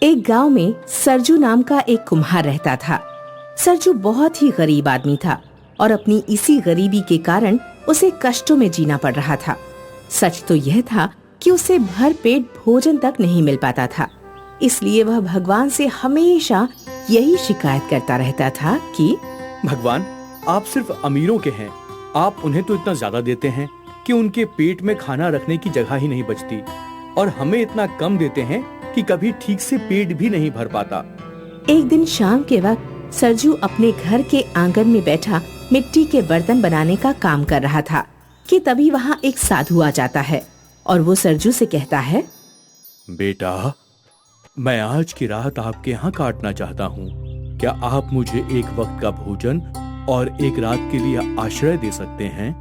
एक गांव में सरजू नाम का एक कुम्हार रहता था। सरजू बहुत ही गरीब आदमी था और अपनी इसी गरीबी के कारण उसे कष्टों में जीना पड़ रहा था। सच तो यह था कि उसे भर पेट भोजन तक नहीं मिल पाता था। इसलिए वह भगवान से हमेशा यही शिकायत करता रहता था कि भगवान, आप सिर्फ अमीरों के हैं। आप उन्हें तो इतना ज्यादा देते हैं कि उनके पेट में खाना रखने की जगह ही नहीं बचती, और हमें इतना कम देते हैं कि कभी ठीक से पेट भी नहीं भर पाता। एक दिन शाम के वक्त सरजू अपने घर के आंगन में बैठा मिट्टी के बर्तन बनाने का काम कर रहा था कि तभी वहाँ एक साधु आ जाता है और वो सरजू से कहता है, बेटा, मैं आज की रात आपके यहाँ काटना चाहता हूँ। क्या आप मुझे एक वक्त का भोजन और एक रात के लिए आश्रय दे सकते हैं?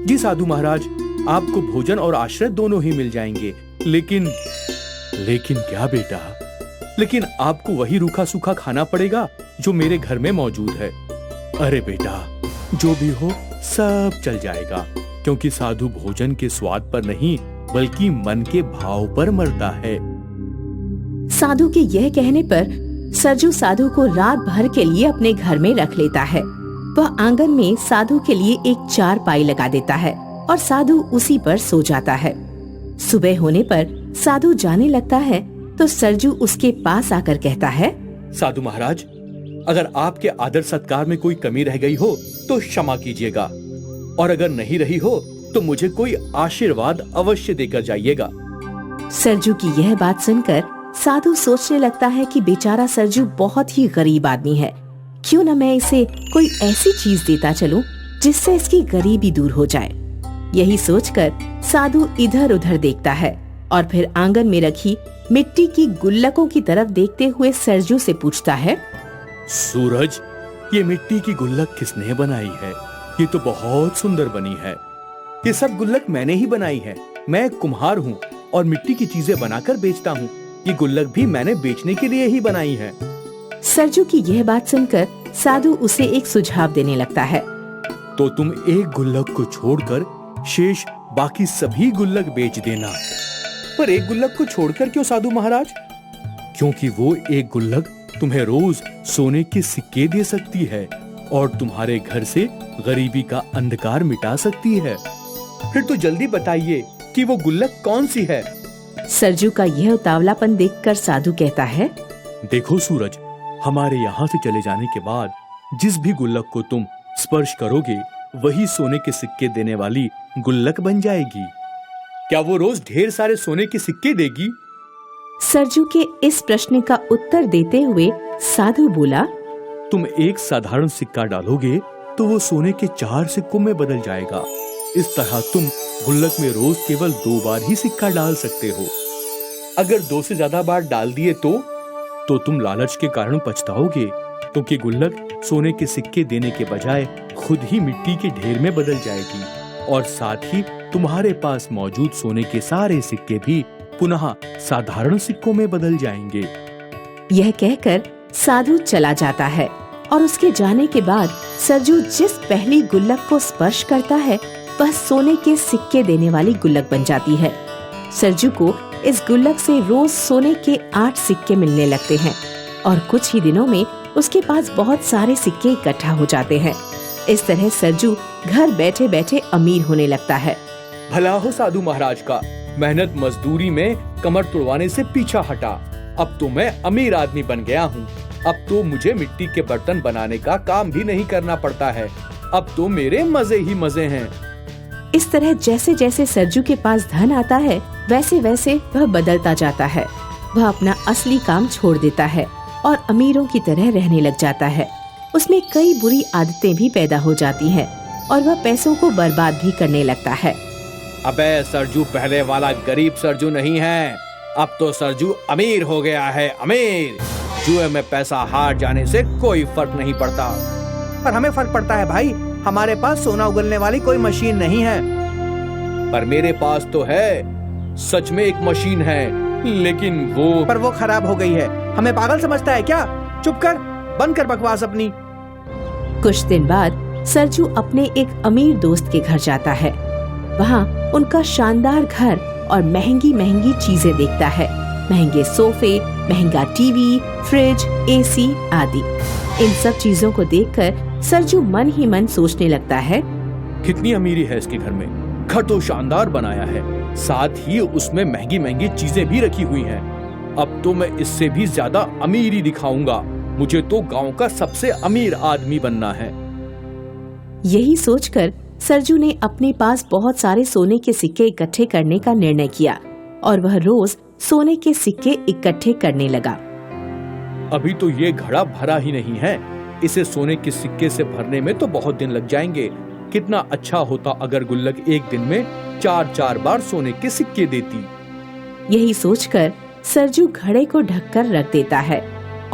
जी साधु महाराज, आपको भोजन और आश्रय दोनों ही मिल जाएंगे, लेकिन क्या बेटा? लेकिन आपको वही रूखा सूखा खाना पड़ेगा जो मेरे घर में मौजूद है। अरे बेटा, जो भी हो सब चल जाएगा, क्योंकि साधु भोजन के स्वाद पर नहीं बल्कि मन के भाव पर मरता है। साधु के यह कहने पर सरजू साधु को रात भर के लिए अपने घर में रख लेता है। वह आंगन में साधु के लिए एक चारपाई लगा देता है और साधु उसी पर सो जाता है। सुबह होने पर साधु जाने लगता है तो सरजू उसके पास आकर कहता है, साधु महाराज, अगर आपके आदर सत्कार में कोई कमी रह गई हो तो क्षमा कीजिएगा, और अगर नहीं रही हो तो मुझे कोई आशीर्वाद अवश्य देकर जाइएगा। सरजू की यह बात सुनकर साधु सोचने लगता है कि बेचारा सरजू बहुत ही गरीब आदमी है। क्यों न मैं इसे कोई ऐसी चीज देता चलूं जिससे इसकी गरीबी दूर हो जाए। यही सोचकर साधु इधर उधर देखता है और फिर आंगन में रखी मिट्टी की गुल्लकों की तरफ देखते हुए सरजू से पूछता है, सूरज, ये मिट्टी की गुल्लक किसने बनाई है? ये तो बहुत सुंदर बनी है। ये सब गुल्लक मैंने ही बनाई है। मैं एक कुम्हार हूँ और मिट्टी की चीजें बनाकर बेचता हूँ। ये गुल्लक भी मैंने बेचने के लिए ही बनाई है। सरजू की यह बात सुनकर साधु उसे एक सुझाव देने लगता है। तो तुम एक गुल्लक को छोड़कर शेष बाकी सभी गुल्लक बेच देना। पर एक गुल्लक को छोड़कर क्यों साधु महाराज? क्योंकि वो एक गुल्लक तुम्हें रोज सोने के सिक्के दे सकती है और तुम्हारे घर से गरीबी का अंधकार मिटा सकती है। फिर तो जल्दी बताइए कि वो गुल्लक कौन सी है? सरजू का यह उतावलापन देखकर साधु कहता है, देखो सूरज, हमारे यहाँ से चले जाने के बाद जिस भी गुल्लक को तुम स्पर्श करोगे वही सोने के सिक्के देने वाली गुल्लक बन जाएगी। क्या वो रोज ढेर सारे सोने के सिक्के देगी? सरजू के इस प्रश्न का उत्तर देते हुए साधु बोला, तुम एक साधारण सिक्का डालोगे तो वो सोने के 4 सिक्कों में बदल जाएगा। इस तरह तुम गुल्लक में रोज केवल 2 बार ही सिक्का डाल सकते हो। अगर 2 से ज्यादा बार डाल दिए तो तुम लालच के कारण पछताओगे, क्योंकि गुल्लक सोने के सिक्के देने के बजाय खुद ही मिट्टी के ढेर में बदल जाएगी और साथ ही तुम्हारे पास मौजूद सोने के सारे सिक्के भी पुनः साधारण सिक्कों में बदल जाएंगे। यह कहकर साधु चला जाता है और उसके जाने के बाद सरजू जिस पहली गुल्लक को स्पर्श करता है वह सोने के सिक्के देने वाली गुल्लक बन जाती है। सरजू को इस गुल्लक से रोज सोने के 8 सिक्के मिलने लगते हैं और कुछ ही दिनों में उसके पास बहुत सारे सिक्के इकट्ठा हो जाते हैं। इस तरह सरजू घर बैठे बैठे अमीर होने लगता है। भला हो साधु महाराज का, मेहनत मजदूरी में कमर तुड़वाने से पीछा हटा। अब तो मैं अमीर आदमी बन गया हूँ। अब तो मुझे मिट्टी के बर्तन बनाने का काम भी नहीं करना पड़ता है। अब तो मेरे मजे ही मजे हैं। इस तरह जैसे जैसे सरजू के पास धन आता है वैसे वैसे वह बदलता जाता है। वह अपना असली काम छोड़ देता है और अमीरों की तरह रहने लग जाता है। उसमें कई बुरी आदतें भी पैदा हो जाती हैं और वह पैसों को बर्बाद भी करने लगता है। अबे सरजू पहले वाला गरीब सरजू नहीं है, अब तो सरजू अमीर हो गया है। अमीर। जुए में पैसा हार जाने से कोई फर्क नहीं पड़ता। पर हमें फर्क पड़ता है भाई, हमारे पास सोना उगलने वाली कोई मशीन नहीं है। पर मेरे पास तो है, सच में एक मशीन है, लेकिन वो खराब हो गई है। हमें पागल समझता है क्या? चुप कर, बंद कर बकवास अपनी। कुछ दिन बाद सरजू अपने एक अमीर दोस्त के घर जाता है। वहाँ उनका शानदार घर और महंगी महंगी चीजें देखता है। महंगे सोफे, महंगा टीवी, फ्रिज, एसी आदि। इन सब चीजों को देखकर सरजू मन ही मन सोचने लगता है, कितनी अमीरी है इसके घर में। घर तो शानदार बनाया है, साथ ही उसमें महंगी महंगी चीजें भी रखी हुई हैं। अब तो मैं इससे भी ज्यादा अमीरी दिखाऊंगा। मुझे तो गांव का सबसे अमीर आदमी बनना है। यही सोचकर सरजू ने अपने पास बहुत सारे सोने के सिक्के इकट्ठे करने का निर्णय किया और वह रोज सोने के सिक्के इकट्ठे करने लगा। अभी तो ये घड़ा भरा ही नहीं है, इसे सोने के सिक्के से भरने में तो बहुत दिन लग जाएंगे। कितना अच्छा होता अगर गुल्लक एक दिन में 4-4 बार सोने के सिक्के देती। यही सोचकर सरजू घड़े को ढककर रख देता है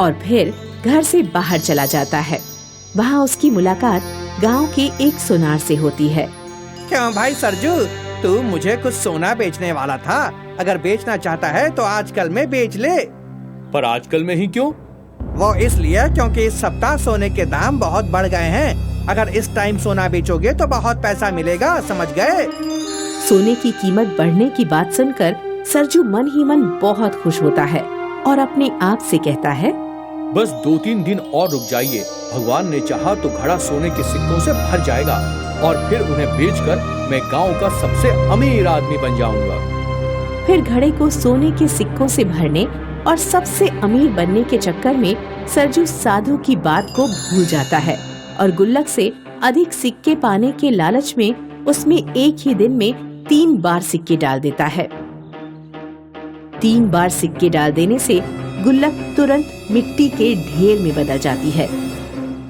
और फिर घर से बाहर चला जाता है। वहाँ उसकी मुलाकात गांव के एक सुनार से होती है। क्यों भाई सरजू, तू मुझे कुछ सोना बेचने वाला था। अगर बेचना चाहता है तो आजकल में बेच ले। पर आजकल में ही क्यों? वो इसलिए क्योंकि इस सप्ताह सोने के दाम बहुत बढ़ गए हैं। अगर इस टाइम सोना बेचोगे तो बहुत पैसा मिलेगा, समझ गए? सोने की कीमत बढ़ने की बात सुनकर सरजू मन ही मन बहुत खुश होता है और अपने आप से कहता है, बस 2-3 दिन और रुक जाइए। भगवान ने चाहा तो घड़ा सोने के सिक्कों से भर जाएगा और फिर उन्हें बेचकर मैं गांव का सबसे अमीर आदमी बन जाऊंगा। फिर घड़े को सोने के सिक्कों से भरने और सबसे अमीर बनने के चक्कर में सरजू साधु की बात को भूल जाता है और गुल्लक से अधिक सिक्के पाने के लालच में उसमें एक ही दिन में 3 बार सिक्के डाल देता है। 3 बार सिक्के डाल देने से गुल्लक तुरंत मिट्टी के ढेर में बदल जाती है।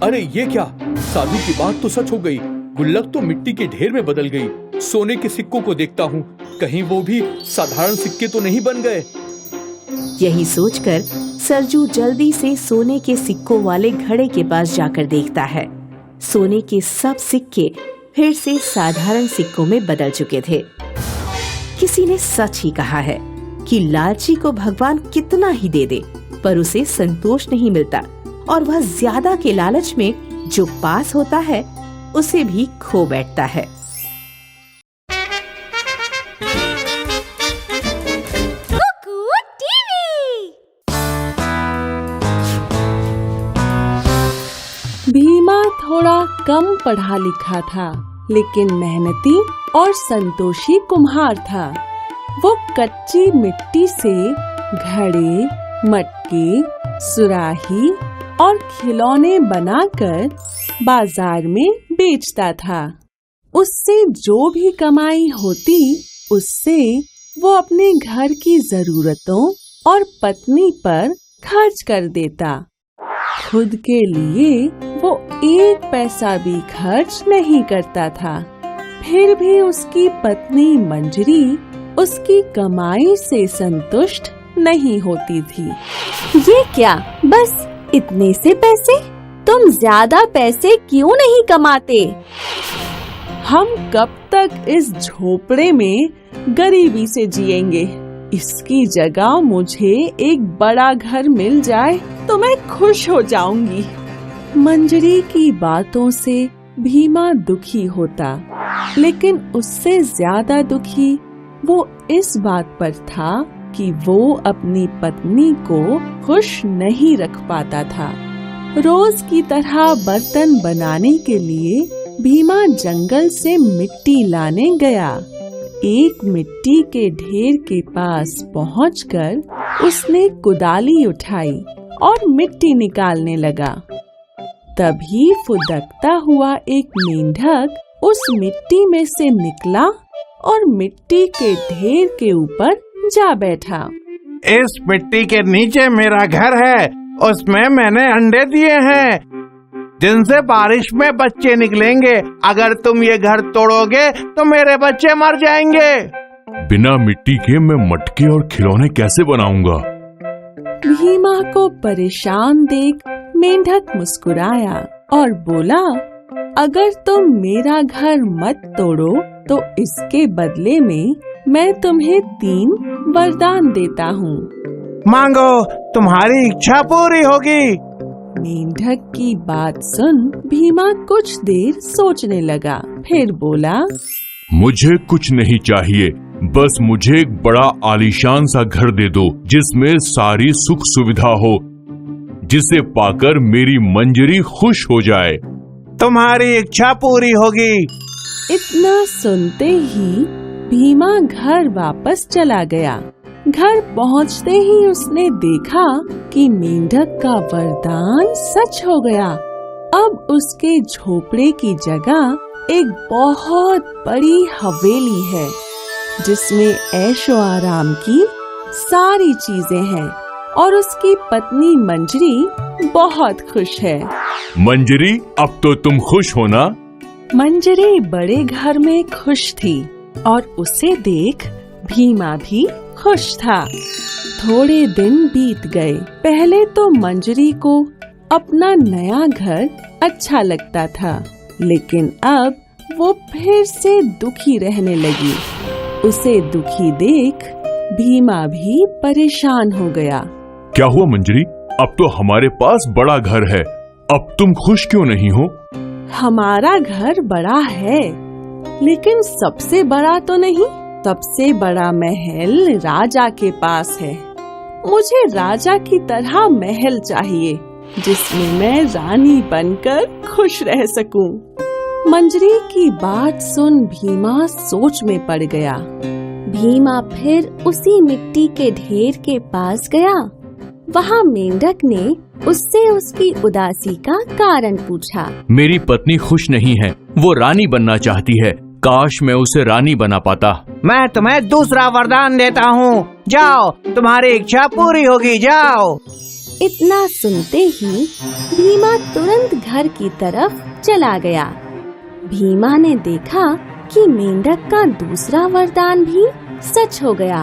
अरे ये क्या? साधु की बात तो सच हो गई। गुल्लक तो मिट्टी के ढेर में बदल गई। सोने के सिक्कों को देखता हूँ, कहीं वो भी साधारण सिक्के तो नहीं बन गए। यही सोचकर सरजू जल्दी से सोने के सिक्कों वाले घड़े के पास जाकर देखता है। सोने के सब सिक्के फिर से साधारण सिक्कों में बदल चुके थे। किसी ने सच ही कहा है कि लालची को भगवान कितना ही दे दे पर उसे संतोष नहीं मिलता और वह ज्यादा के लालच में जो पास होता है उसे भी खो बैठता है। भीमा थोड़ा कम पढ़ा लिखा था, लेकिन मेहनती और संतोषी कुम्हार था। वो कच्ची मिट्टी से घड़े, मटके, सुराही और खिलौने बनाकर बाजार में बेचता था। उससे जो भी कमाई होती, उससे वो अपने घर की जरूरतों और पत्नी पर खर्च कर देता। खुद के लिए वो 1 पैसा भी खर्च नहीं करता था। फिर भी उसकी पत्नी मंजरी उसकी कमाई से संतुष्ट नहीं होती थी। ये क्या, बस इतने से पैसे? तुम ज्यादा पैसे क्यों नहीं कमाते? हम कब तक इस झोपड़े में गरीबी से जिएंगे? इसकी जगह मुझे एक बड़ा घर मिल जाए तो मैं खुश हो जाऊंगी। मंजरी की बातों से भीमा दुखी होता, लेकिन उससे ज्यादा दुखी वो इस बात पर था कि वो अपनी पत्नी को खुश नहीं रख पाता था। रोज की तरह बर्तन बनाने के लिए भीमा जंगल से मिट्टी लाने गया। एक मिट्टी के ढेर के पास पहुंचकर उसने कुदाली उठाई और मिट्टी निकालने लगा। तभी फुदकता हुआ एक मेंढक उस मिट्टी में से निकला और मिट्टी के ढेर के ऊपर जा बैठा। इस मिट्टी के नीचे मेरा घर है, उसमें मैंने अंडे दिए हैं, जिनसे बारिश में बच्चे निकलेंगे। अगर तुम ये घर तोड़ोगे तो मेरे बच्चे मर जाएंगे। बिना मिट्टी के मैं मटके और खिलौने कैसे बनाऊंगा? भीमा को परेशान देख मेंढक मुस्कुराया और बोला, अगर तुम मेरा घर मत तोड़ो तो इसके बदले में मैं तुम्हें 3 वरदान देता हूँ। मांगो, तुम्हारी इच्छा पूरी होगी। मेंढक की बात सुन भीमा कुछ देर सोचने लगा, फिर बोला, मुझे कुछ नहीं चाहिए, बस मुझे एक बड़ा आलीशान सा घर दे दो जिसमें सारी सुख सुविधा हो, जिसे पाकर मेरी मंजरी खुश हो जाए। तुम्हारी इच्छा पूरी होगी। इतना सुनते ही भीमा घर वापस चला गया। घर पहुंचते ही उसने देखा कि मेंढक का वरदान सच हो गया। अब उसके झोपड़े की जगह एक बहुत बड़ी हवेली है जिसमें ऐशो आराम की सारी चीजें हैं और उसकी पत्नी मंजरी बहुत खुश है। मंजरी, अब तो तुम खुश हो ना? मंजरी बड़े घर में खुश थी और उसे देख भीमा भी खुश था। थोड़े दिन बीत गए। पहले तो मंजरी को अपना नया घर अच्छा लगता था, लेकिन अब वो फिर से दुखी रहने लगी। उसे दुखी देख भीमा भी परेशान हो गया। क्या हुआ मंजरी? अब तो हमारे पास बड़ा घर है, अब तुम खुश क्यों नहीं हो? हमारा घर बड़ा है, लेकिन सबसे बड़ा तो नहीं। सबसे बड़ा महल राजा के पास है। मुझे राजा की तरह महल चाहिए जिसमें मैं रानी बनकर खुश रह सकूं। मंजरी की बात सुन भीमा सोच में पड़ गया। भीमा फिर उसी मिट्टी के ढेर के पास गया। वहाँ मेंढक ने उससे उसकी उदासी का कारण पूछा। मेरी पत्नी खुश नहीं है, वो रानी बनना चाहती है। काश मैं उसे रानी बना पाता। मैं तुम्हें दूसरा वरदान देता हूँ, जाओ, तुम्हारी इच्छा पूरी होगी, जाओ। इतना सुनते ही भीमा तुरंत घर की तरफ चला गया। भीमा ने देखा कि मेंढक का दूसरा वरदान भी सच हो गया।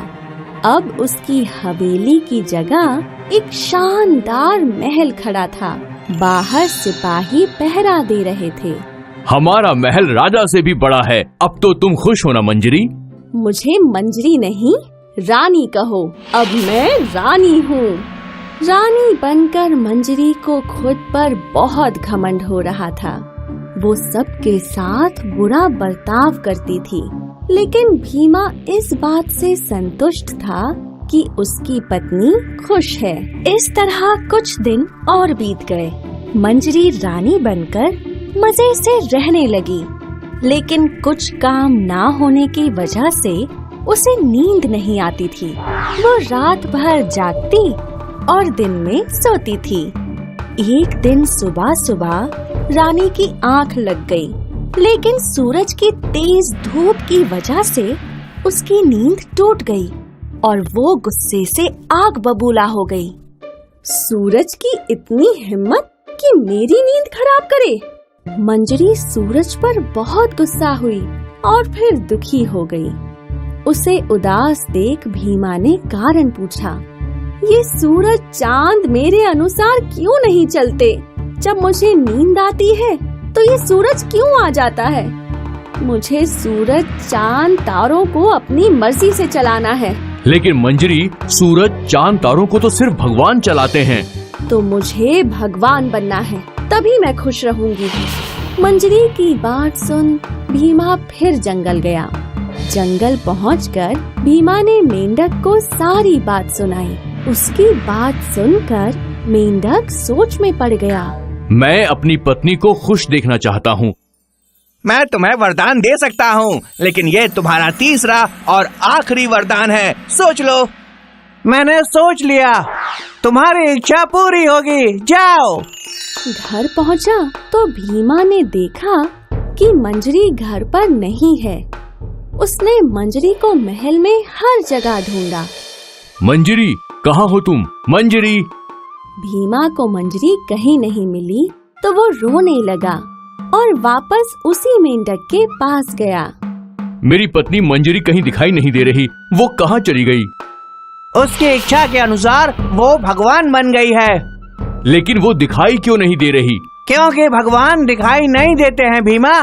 अब उसकी हवेली की जगह एक शानदार महल खड़ा था। बाहर सिपाही पहरा दे रहे थे। हमारा महल राजा से भी बड़ा है। अब तो तुम खुश हो ना मंजरी? मुझे मंजरी नहीं, रानी कहो। अब मैं रानी हूँ। रानी बनकर मंजरी को खुद पर बहुत घमंड हो रहा था। वो सबके साथ बुरा बर्ताव करती थी, लेकिन भीमा इस बात से संतुष्ट था कि उसकी पत्नी खुश है। इस तरह कुछ दिन और बीत गए। मंजरी रानी बनकर मजे से रहने लगी, लेकिन कुछ काम ना होने की वजह से उसे नींद नहीं आती थी। वो रात भर जागती और दिन में सोती थी। एक दिन सुबह सुबह रानी की आंख लग गई, लेकिन सूरज की तेज धूप की वजह से उसकी नींद टूट गई और वो गुस्से से आग बबूला हो गई। सूरज की इतनी हिम्मत कि मेरी नींद खराब करे। मंजरी सूरज पर बहुत गुस्सा हुई और फिर दुखी हो गई। उसे उदास देख भीमा ने कारण पूछा। ये सूरज चांद मेरे अनुसार क्यों नहीं चलते? जब मुझे नींद आती है तो ये सूरज क्यों आ जाता है? मुझे सूरज चांद तारों को अपनी मर्जी से चलाना है। लेकिन मंजरी, सूरज चांद तारों को तो सिर्फ भगवान चलाते हैं। तो मुझे भगवान बनना है, तभी मैं खुश रहूंगी। मंजरी की बात सुन भीमा फिर जंगल गया। जंगल पहुंचकर भीमा ने मेंढक को सारी बात सुनाई। उसकी बात सुनकर मेंढक सोच में पड़ गया। मैं अपनी पत्नी को खुश देखना चाहता हूँ। मैं तुम्हें वरदान दे सकता हूँ, लेकिन ये तुम्हारा तीसरा और आखिरी वरदान है, सोच लो। मैंने सोच लिया, तुम्हारी इच्छा पूरी होगी, जाओ। घर पहुंचा तो भीमा ने देखा कि मंजरी घर पर नहीं है। उसने मंजरी को महल में हर जगह ढूंढा। मंजरी, कहाँ हो तुम? मंजरी। भीमा को मंजरी कहीं नहीं मिली तो वो रोने लगा और वापस उसी मेंढक के पास गया। मेरी पत्नी मंजरी कहीं दिखाई नहीं दे रही, वो कहाँ चली गई? उसकी इच्छा के अनुसार वो भगवान बन गई है। लेकिन वो दिखाई क्यों नहीं दे रही? क्योंकि भगवान दिखाई नहीं देते हैं भीमा।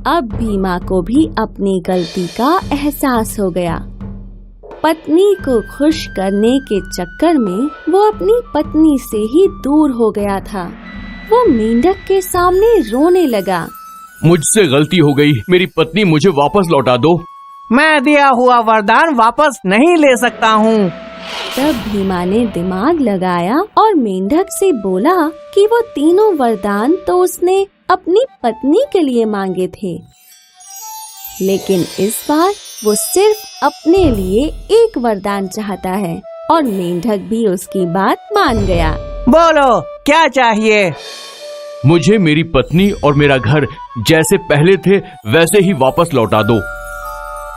अब भीमा को भी अपनी गलती का एहसास हो गया। पत्नी को खुश करने के चक्कर में वो अपनी पत्नी से ही दूर हो गया था। वो मेंढक के सामने रोने लगा। मुझसे गलती हो गई, मेरी पत्नी मुझे वापस लौटा दो। मैं दिया हुआ वरदान वापस नहीं ले सकता हूँ। तब भीमा ने दिमाग लगाया और मेंढक से बोला कि वो तीनों वरदान तो उसने अपनी पत्नी के लिए मांगे थे, लेकिन इस बार वो सिर्फ अपने लिए एक वरदान चाहता है और मेंढक भी उसकी बात मान गया। बोलो क्या चाहिए? मुझे मेरी पत्नी और मेरा घर जैसे पहले थे वैसे ही वापस लौटा दो।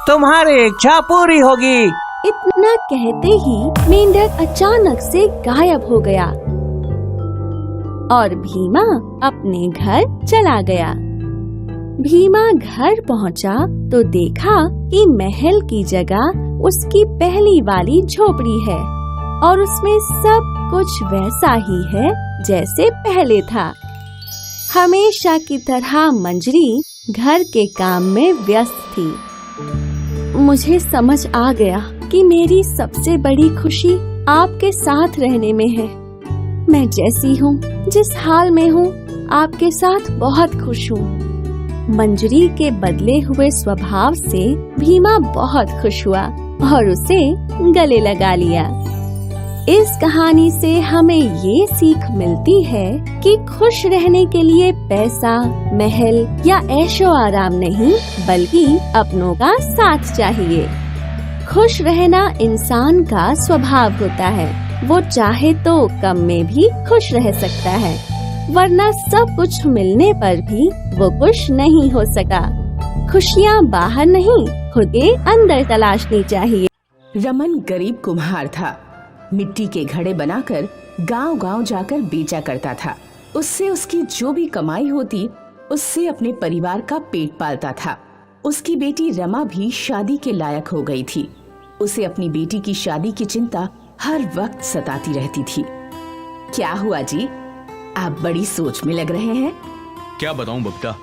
तुम्हारी इच्छा पूरी होगी। इतना कहते ही मेंढक अचानक से गायब हो गया और भीमा अपने घर चला गया। भीमा घर पहुंचा तो देखा कि महल की जगह उसकी पहली वाली झोपड़ी है और उसमें सब कुछ वैसा ही है जैसे पहले था। हमेशा की तरह मंजरी घर के काम में व्यस्त थी। मुझे समझ आ गया कि मेरी सबसे बड़ी खुशी आपके साथ रहने में है। मैं जैसी हूँ, जिस हाल में हूँ, आपके साथ बहुत खुश हूँ। मंजरी के बदले हुए स्वभाव से भीमा बहुत खुश हुआ और उसे गले लगा लिया। इस कहानी से हमें ये सीख मिलती है कि खुश रहने के लिए पैसा, महल या ऐशो आराम नहीं, बल्कि अपनों का साथ चाहिए। खुश रहना इंसान का स्वभाव होता है। वो चाहे तो कम में भी खुश रह सकता है, वरना सब कुछ मिलने पर भी वो खुश नहीं हो सका। खुशियाँ बाहर नहीं, खुद के अंदर तलाशनी चाहिए। रमन गरीब कुम्हार था। मिट्टी के घड़े बनाकर गांव-गांव जाकर बेचा करता था। उससे उसकी जो भी कमाई होती, उससे अपने परिवार का पेट पालता था। उसकी बेटी रमा भी शादी के लायक हो गई थी। उसे अपनी बेटी की शादी की चिंता हर वक्त सताती रहती थी। क्या हुआ जी, आप बड़ी सोच में लग रहे हैं? क्या बताऊं बबीता,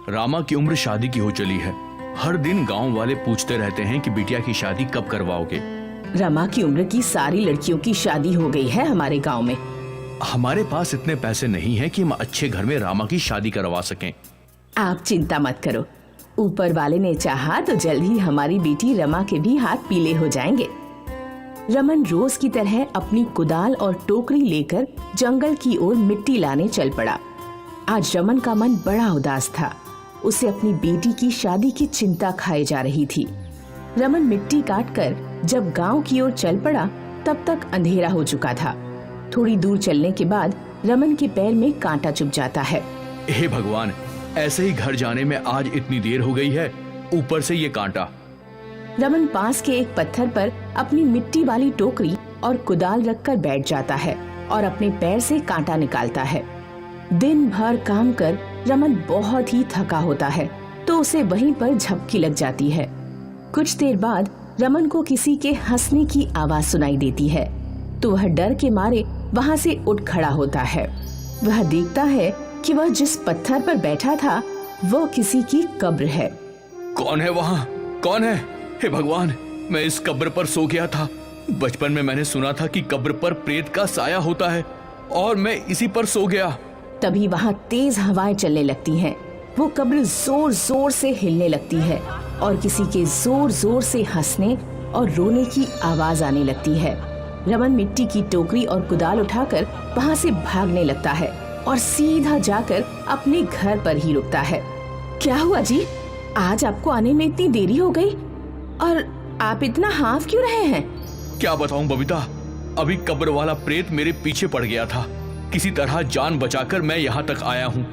रामा की उम्र शादी की हो चली है। हर दिन गांव वाले पूछते रहते हैं कि बिटिया की शादी कब करवाओगे। रमा की उम्र की सारी लड़कियों की शादी हो गई है हमारे गांव में। हमारे पास इतने पैसे नहीं हैं कि हम अच्छे घर में रामा की शादी करवा सकें। आप चिंता मत करो, ऊपर वाले ने चाहा तो जल्द ही हमारी बेटी रमा के भी हाथ पीले हो जाएंगे। रमन रोज की तरह अपनी कुदाल और टोकरी लेकर जंगल की ओर मिट्टी लाने चल पड़ा। आज रमन का मन बड़ा उदास था। उसे अपनी बेटी की शादी की चिंता खाए जा रही थी। रमन मिट्टी काटकर जब गांव की ओर चल पड़ा, तब तक अंधेरा हो चुका था। थोड़ी दूर चलने के बाद रमन के पैर में कांटा चुभ जाता है। हे भगवान, ऐसे ही घर जाने में आज इतनी देर हो गई है, ऊपर से ये कांटा। रमन पास के एक पत्थर पर अपनी मिट्टी वाली टोकरी और कुदाल रखकर बैठ जाता है और अपने पैर से कांटा निकालता है। दिन भर काम कर रमन बहुत ही थका होता है, तो उसे वहीं पर झपकी लग जाती है। कुछ देर बाद रमन को किसी के हंसने की आवाज सुनाई देती है, तो वह डर के मारे वहां से उठ खड़ा होता है। वह देखता है कि वह जिस पत्थर पर बैठा था वो किसी की कब्र है। कौन है वहाँ? कौन है? हे भगवान, मैं इस कब्र पर सो गया था। बचपन में मैंने सुना था कि कब्र पर प्रेत का साया होता है और मैं इसी पर सो गया। तभी वहाँ तेज हवाएं चलने लगती हैं। वो कब्र जोर जोर से हिलने लगती है और किसी के जोर जोर से हंसने और रोने की आवाज आने लगती है। रमन मिट्टी की टोकरी और कुदाल उठाकर वहाँ से भागने लगता है और सीधा जाकर अपने घर पर ही रुकता है। क्या हुआ जी, आज आपको आने में इतनी देरी हो गई और आप इतना हाफ क्यों रहे हैं? क्या बताऊं बबीता, अभी कब्र वाला प्रेत मेरे पीछे पड़ गया था। किसी तरह जान बचाकर मैं यहाँ तक आया हूँ।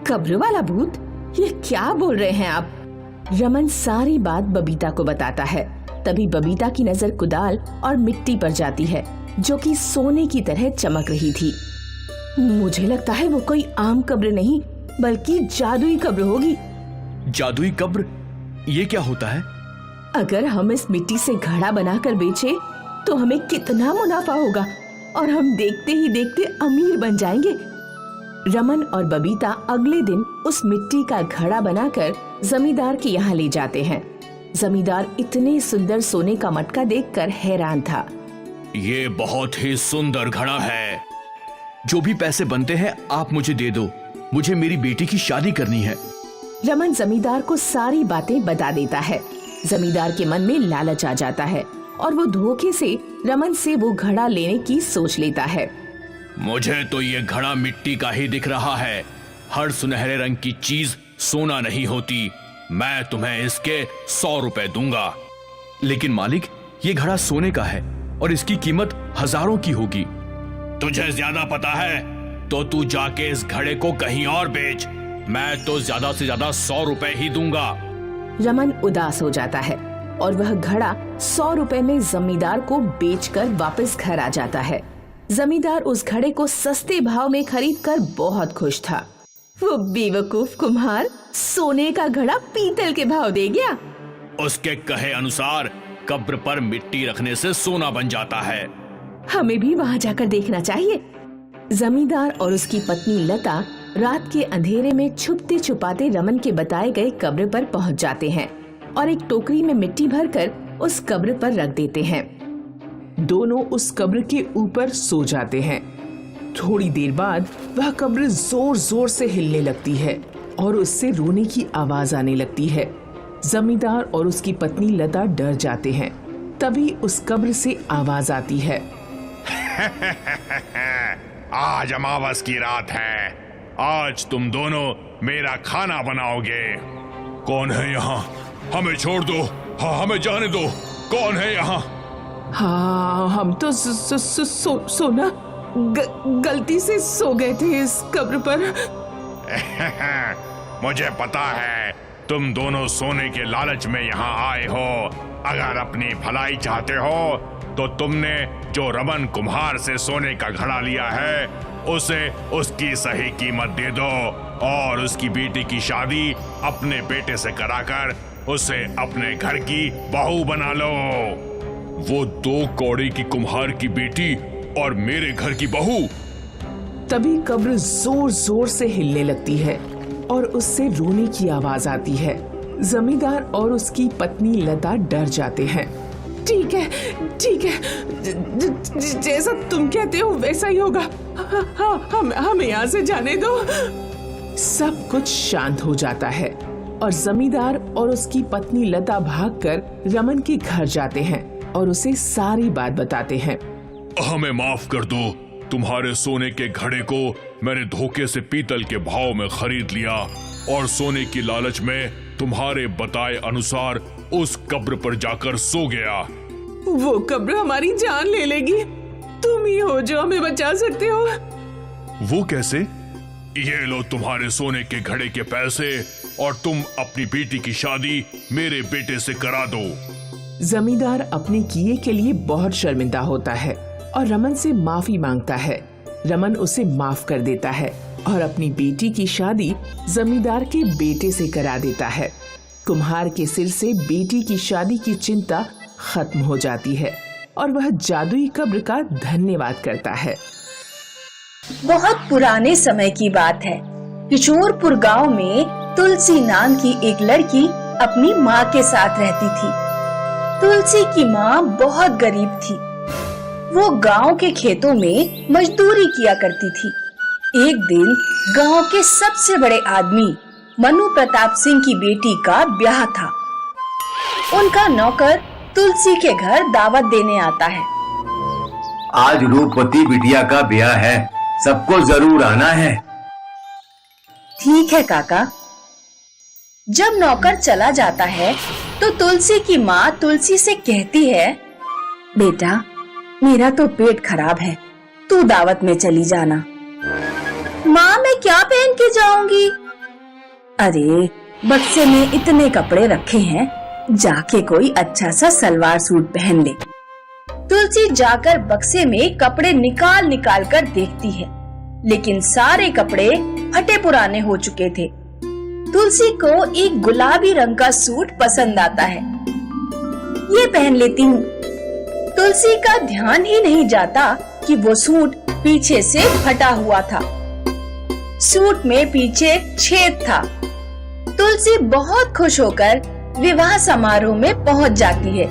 कब्र वाला भूत? ये क्या बोल रहे हैं आप? रमन सारी बात बबीता को बताता है। तभी बबीता की नजर कुदाल और मिट्टी पर जाती है जो कि सोने की तरह चमक रही थी। मुझे लगता है वो कोई आम कब्र नहीं बल्कि जादुई कब्र होगी। जादुई कब्र? ये क्या होता है? अगर हम इस मिट्टी से घड़ा बनाकर बेचे तो हमें कितना मुनाफा होगा और हम देखते ही देखते अमीर बन जाएंगे। रमन और बबीता अगले दिन उस मिट्टी का घड़ा बनाकर जमींदार के यहाँ ले जाते हैं। जमींदार इतने सुंदर सोने का मटका देखकर हैरान था। ये बहुत ही सुंदर घड़ा है। जो भी पैसे बनते हैं आप मुझे दे दो, मुझे मेरी बेटी की शादी करनी है। रमन जमींदार को सारी बातें बता देता है जमींदार के मन में लालच आ जाता है और वो धोखे से रमन से वो घड़ा लेने की सोच लेता है। मुझे तो ये घड़ा मिट्टी का ही दिख रहा है। हर सुनहरे रंग की चीज सोना नहीं होती। मैं तुम्हें इसके 100 रुपए दूंगा। लेकिन मालिक, ये घड़ा सोने का है और इसकी कीमत हजारों की होगी। तुझे ज्यादा पता है तो तू जाके इस घड़े को कहीं और बेच। मैं तो ज्यादा से ज्यादा 100 रुपए ही दूंगा। रमन उदास हो जाता है और वह घड़ा 100 रुपए में जमींदार को बेचकर वापस घर आ जाता है। जमींदार उस घड़े को सस्ते भाव में खरीदकर बहुत खुश था। वो बेवकूफ कुम्हार सोने का घड़ा पीतल के भाव दे गया। उसके कहे अनुसार कब्र पर मिट्टी रखने से सोना बन जाता है। हमें भी वहाँ जाकर देखना चाहिए। जमींदार और उसकी पत्नी लता रात के अंधेरे में छुपते छुपाते रमन के बताए गए कब्र पर पहुँच जाते हैं और एक टोकरी में मिट्टी भरकर उस कब्र पर रख देते हैं। दोनों उस कब्र के ऊपर सो जाते हैं। थोड़ी देर बाद वह कब्र जोर जोर से हिलने लगती है और उससे रोने की आवाज आने लगती है। जमींदार और उसकी पत्नी लता डर जाते हैं। तभी उस कब्र से आवाज आती है, आज अमावस की रात है। आज तुम दोनों मेरा खाना बनाओगे। कौन है यहाँ? हमें छोड़ दो। हाँ, हमें जाने दो। कौन है यहाँ? हाँ, हम तो सोना गलती से सो गए थे इस कब्र पर। मुझे पता है तुम दोनों सोने के लालच में यहाँ आए हो। अगर अपनी भलाई चाहते हो तो तुमने जो रमन कुम्हार से सोने का घड़ा लिया है उसे उसकी सही कीमत दे दो और उसकी बेटी की शादी अपने बेटे से कराकर उसे अपने घर की बहू बना लो। वो 2 कौड़े की कुम्हार की बेटी और मेरे घर की बहू। तभी कब्र जोर जोर से हिलने लगती है और उससे रोने की आवाज आती है। जमींदार और उसकी पत्नी लता डर जाते हैं। ठीक है, जैसा तुम कहते हो वैसा ही होगा। हमें यहाँ से जाने दो। सब कुछ शांत हो जाता है और जमींदार और उसकी पत्नी लता भागकर रमन के घर जाते हैं और उसे सारी बात बताते हैं। हमें माफ कर दो। तुम्हारे सोने के घड़े को मैंने धोखे से पीतल के भाव में खरीद लिया और सोने की लालच में तुम्हारे बताए अनुसार उस कब्र पर जाकर सो गया। वो कब्र हमारी जान ले लेगी। तुम ही हो जो हमें बचा सकते हो। वो कैसे? ये लो तुम्हारे सोने के घड़े के पैसे और तुम अपनी बेटी की शादी मेरे बेटे से करा दो। जमींदार अपने किए के लिए बहुत शर्मिंदा होता है और रमन से माफी मांगता है। रमन उसे माफ कर देता है और अपनी बेटी की शादी जमींदार के बेटे से करा देता है। कुम्हार के सिर से बेटी की शादी की चिंता खत्म हो जाती है और वह जादुई कब्र का धन्यवाद करता है। बहुत पुराने समय की बात है। किशोरपुर गांव में तुलसी नाम की एक लड़की अपनी माँ के साथ रहती थी। तुलसी की माँ बहुत गरीब थी। वो गांव के खेतों में मजदूरी किया करती थी। एक दिन गांव के सबसे बड़े आदमी मनु प्रताप सिंह की बेटी का ब्याह था। उनका नौकर तुलसी के घर दावत देने आता है। आज रूपवती बिटिया का ब्याह है, सबको जरूर आना है। ठीक है काका। जब नौकर चला जाता है तो तुलसी की माँ तुलसी से कहती है, बेटा मेरा तो पेट खराब है, तू दावत में चली जाना। माँ मैं क्या पहन के जाऊंगी? अरे बक्से में इतने कपड़े रखे हैं, जाके कोई अच्छा सा सलवार सूट पहन ले। तुलसी जाकर बक्से में कपड़े निकाल निकाल कर देखती है, लेकिन सारे कपड़े फटे पुराने हो चुके थे। तुलसी को एक गुलाबी रंग का सूट पसंद आता है। ये पहन लेती हूँ। तुलसी का ध्यान ही नहीं जाता कि वो सूट पीछे से फटा हुआ था। सूट में पीछे छेद था। तुलसी बहुत खुश होकर विवाह समारोह में पहुंच जाती है।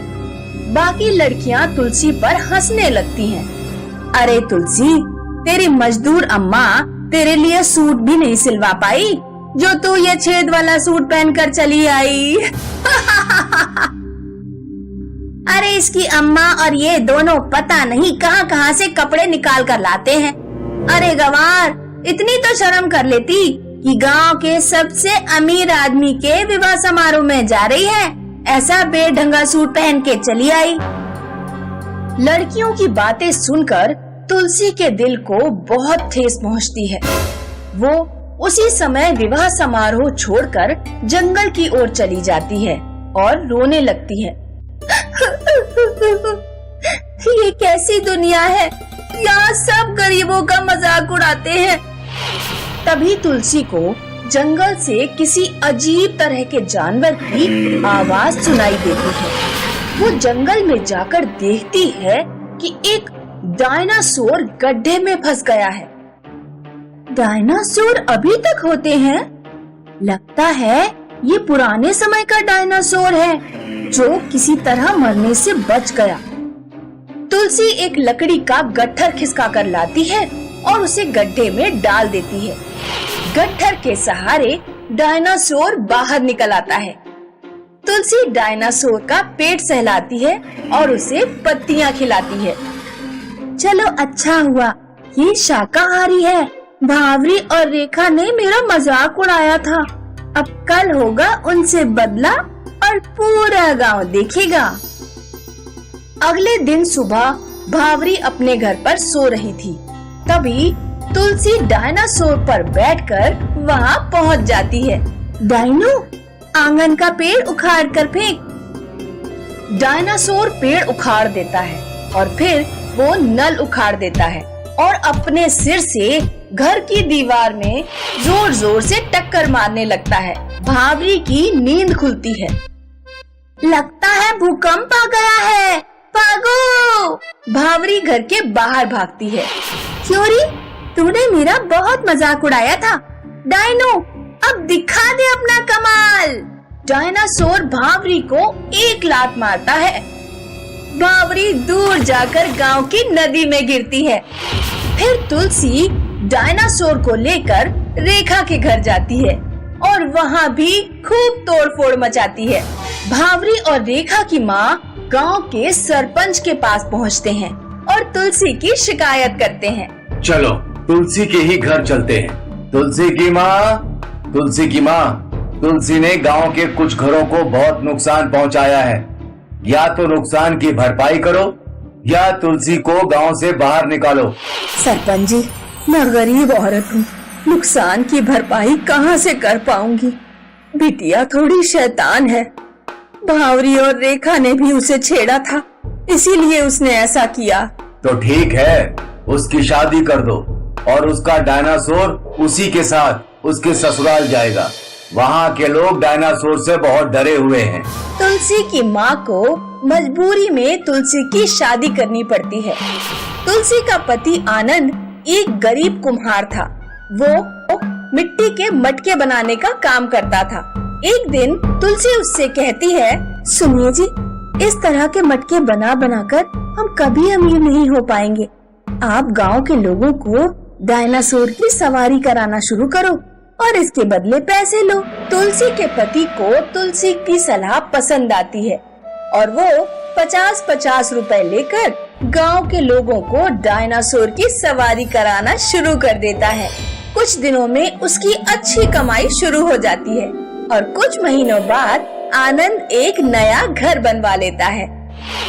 बाकी लड़कियां तुलसी पर हंसने लगती हैं। अरे तुलसी, तेरी मजदूर अम्मा तेरे लिए सूट भी नहीं सिलवा पाई, जो तू ये छेद वाला सूट पहनकर चली आई। अरे इसकी अम्मा और ये दोनों पता नहीं कहां से कपड़े निकाल कर लाते हैं। अरे गवार, इतनी तो शर्म कर लेती कि गांव के सबसे अमीर आदमी के विवाह समारोह में जा रही है, ऐसा बेढंगा सूट पहन के चली आई। लड़कियों की बातें सुनकर तुलसी के दिल को बहुत ठेस पहुंचती है। वो उसी समय विवाह समारोह छोड़कर जंगल की ओर चली जाती है और रोने लगती है। ये कैसी दुनिया है, यहाँ सब गरीबों का मजाक उड़ाते हैं। तभी तुलसी को जंगल से किसी अजीब तरह के जानवर की आवाज सुनाई देती है। वो जंगल में जाकर देखती है कि एक डायनासोर गड्ढे में फंस गया है। डायनासोर अभी तक होते हैं? लगता है ये पुराने समय का डायनासोर है जो किसी तरह मरने से बच गया। तुलसी एक लकड़ी का गट्ठर खिसका कर लाती है और उसे गड्ढे में डाल देती है। गट्ठर के सहारे डायनासोर बाहर निकल आता है। तुलसी डायनासोर का पेट सहलाती है और उसे पत्तियां खिलाती है। चलो अच्छा हुआ ये शाकाहारी है। भावरी और रेखा ने मेरा मजाक उड़ाया था। अब कल होगा उनसे बदला और पूरा गांव देखेगा। अगले दिन सुबह भावरी अपने घर पर सो रही थी। तभी तुलसी डायनासोर पर बैठकर वहाँ पहुँच जाती है। डायनो, आंगन का पेड़ उखाड़ कर फेंक। डायनासोर पेड़ उखाड़ देता है और फिर वो नल उखाड़ देता है और अपने सिर से घर की दीवार में जोर जोर से टक्कर मारने लगता है। भावरी की नींद खुलती है। लगता है भूकंप आ गया है, भागो। भावरी घर के बाहर भागती है। क्योरी, तूने मेरा बहुत मजाक उड़ाया था। डायनो, अब दिखा दे अपना कमाल। डायनासोर भावरी को एक लात मारता है। भावरी दूर जाकर गांव की नदी में गिरती है। फिर तुलसी डायनासोर को लेकर रेखा के घर जाती है और वहाँ भी खूब तोड़फोड़ मचाती है। भावरी और रेखा की माँ गांव के सरपंच के पास पहुँचते हैं और तुलसी की शिकायत करते हैं। चलो तुलसी के ही घर चलते हैं। तुलसी की माँ, तुलसी ने गांव के कुछ घरों को बहुत नुकसान पहुंचाया है। या तो नुकसान की भरपाई करो या तुलसी को गांव से बाहर निकालो। सरपंच जी, मैं गरीब औरत हूँ, नुकसान की भरपाई कहाँ से कर पाऊंगी। बिटिया थोड़ी शैतान है। भावरी और रेखा ने भी उसे छेड़ा था, इसीलिए उसने ऐसा किया। तो ठीक है, उसकी शादी कर दो और उसका डायनासोर उसी के साथ उसके ससुराल जाएगा। वहाँ के लोग डायनासोर से बहुत डरे हुए हैं। तुलसी की माँ को मजबूरी में तुलसी की शादी करनी पड़ती है। तुलसी का पति आनंद एक गरीब कुम्हार था। वो मिट्टी के मटके बनाने का काम करता था। एक दिन तुलसी उससे कहती है, सुनिए जी, इस तरह के मटके बना बनाकर हम कभी अमीर नहीं हो पाएंगे। आप गांव के लोगों को डायनासोर की सवारी कराना शुरू करो और इसके बदले पैसे लो। तुलसी के पति को तुलसी की सलाह पसंद आती है और वो 50-50 रुपए लेकर गांव के लोगों को डायनासोर की सवारी कराना शुरू कर देता है। कुछ दिनों में उसकी अच्छी कमाई शुरू हो जाती है और कुछ महीनों बाद आनंद एक नया घर बनवा लेता है।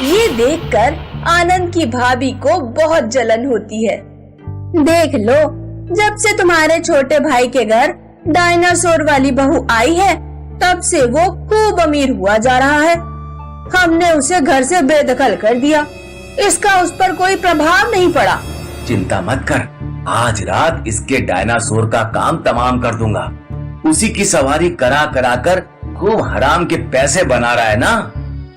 ये देखकर आनंद की भाभी को बहुत जलन होती है। देख लो, जब से तुम्हारे छोटे भाई के घर डायनासोर वाली बहू आई है, तब से वो खूब अमीर हुआ जा रहा है। हमने उसे घर से बेदखल कर दिया, इसका उस पर कोई प्रभाव नहीं पड़ा। चिंता मत कर, आज रात इसके डायनासोर का काम तमाम कर दूंगा। उसी की सवारी करा कर खूब हराम के पैसे बना रहा है ना।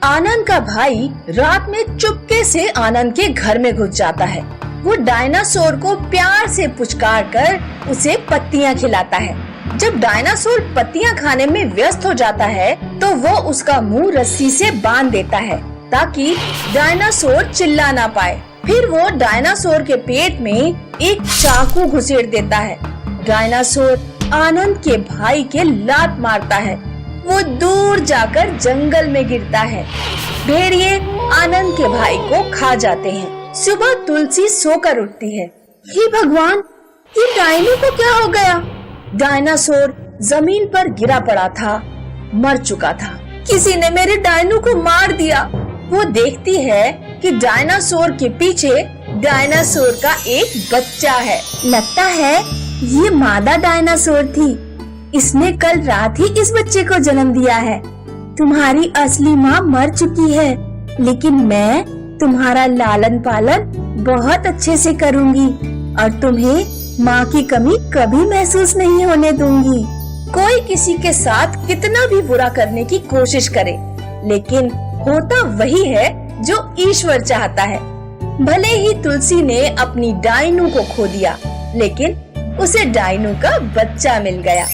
आनंद का भाई रात में चुपके से आनंद के घर में घुस जाता है। वो डायनासोर को प्यार से पुचकार कर उसे पत्तियां खिलाता है। जब डायनासोर पत्तियां खाने में व्यस्त हो जाता है तो वो उसका मुंह रस्सी से बांध देता है ताकि डायनासोर चिल्ला ना पाए। फिर वो डायनासोर के पेट में एक चाकू घुसेड़ देता है। डायनासोर आनंद के भाई के लात मारता है। वो दूर जाकर जंगल में गिरता है। भेड़िए आनंद के भाई को खा जाते हैं। सुबह तुलसी सोकर उठती है। हे भगवान, ये डायनो को क्या हो गया? डायनासोर जमीन पर गिरा पड़ा था, मर चुका था। किसी ने मेरे डायनो को मार दिया। वो देखती है कि डायनासोर के पीछे डायनासोर का एक बच्चा है। लगता है ये मादा डायनासोर थी। इसने कल रात ही इस बच्चे को जन्म दिया है। तुम्हारी असली माँ मर चुकी है, लेकिन मैं तुम्हारा लालन पालन बहुत अच्छे से करूँगी और तुम्हें माँ की कमी कभी महसूस नहीं होने दूंगी। कोई किसी के साथ कितना भी बुरा करने की कोशिश करे, लेकिन होता वही है जो ईश्वर चाहता है। भले ही तुलसी ने अपनी डायनो को खो दिया, लेकिन उसे डायनो का बच्चा मिल गया।